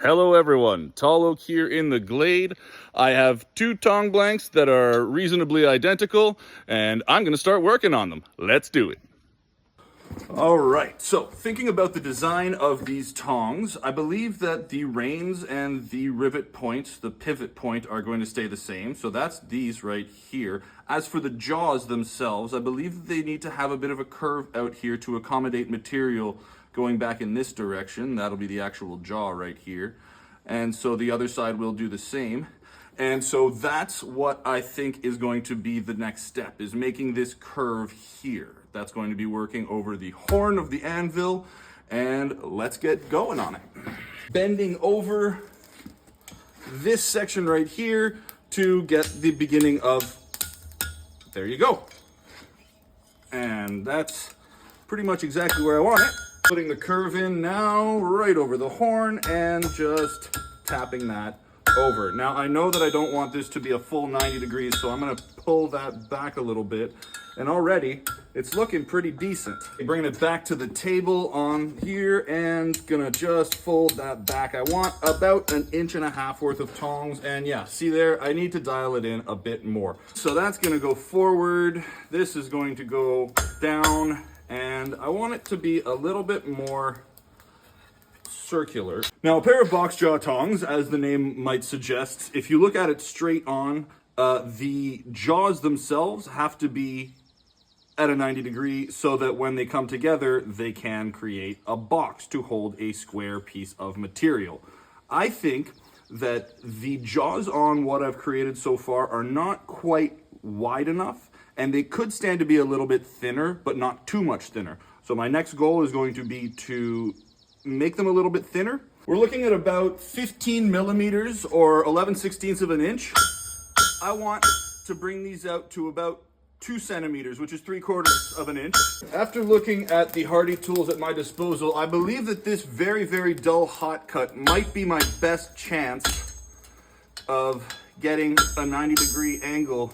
Hello everyone, Tall Oak here in the Glade. I have two tong blanks that are reasonably identical, and I'm going to start working on them. Let's do it. All right, so thinking about the design of these tongs, I believe that the reins and the rivet point, the pivot point, are going to stay the same. So that's these right here. As for the jaws themselves, I believe that they need to have a bit of a curve out here to accommodate material going back in this direction. That'll be the actual jaw right here. And so the other side will do the same. And so that's what I think is going to be the next step, is making this curve here. That's going to be working over the horn of the anvil, and let's get going on it. Bending over this section right here to get the beginning of, there you go. And that's pretty much exactly where I want it. Putting the curve in now, right over the horn, and just tapping that over. Now, I know that I don't want this to be a full 90 degrees, so I'm gonna pull that back a little bit. And already, it's looking pretty decent. Bringing it back to the table on here and gonna just fold that back. I want about 1.5 inches worth of tongs. And yeah, see there, I need to dial it in a bit more. So that's gonna go forward. This is going to go down, and I want it to be a little bit more circular. Now, a pair of box jaw tongs, as the name might suggest, if you look at it straight on, the jaws themselves have to be at a 90 degree so that when they come together, they can create a box to hold a square piece of material. I think that the jaws on what I've created so far are not quite wide enough, and they could stand to be a little bit thinner, but not too much thinner. So my next goal is going to be to make them a little bit thinner. We're looking at about 15 millimeters or 11/16 of an inch. I want to bring these out to about 2 centimeters, which is 3/4 of an inch. After looking at the hardy tools at my disposal, I believe that this very, very dull hot cut might be my best chance of getting a 90-degree angle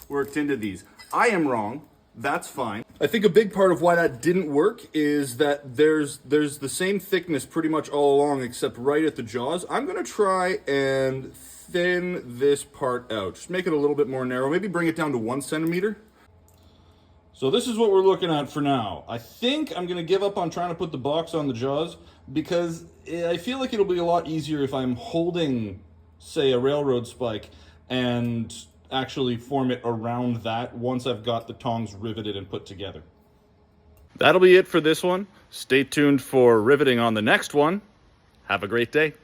worked into these. I am wrong. That's fine. I think a big part of why that didn't work is that there's the same thickness pretty much all along except right at the jaws. I'm gonna try and thin this part out. Just make it a little bit more narrow. Maybe bring it down to 1 centimeter. So this is what we're looking at for now. I think I'm gonna give up on trying to put the box on the jaws because I feel like it'll be a lot easier if I'm holding, say, a railroad spike and actually form it around that once I've got the tongs riveted and put together. That'll be it for this one. Stay tuned for riveting on the next one. Have a great day.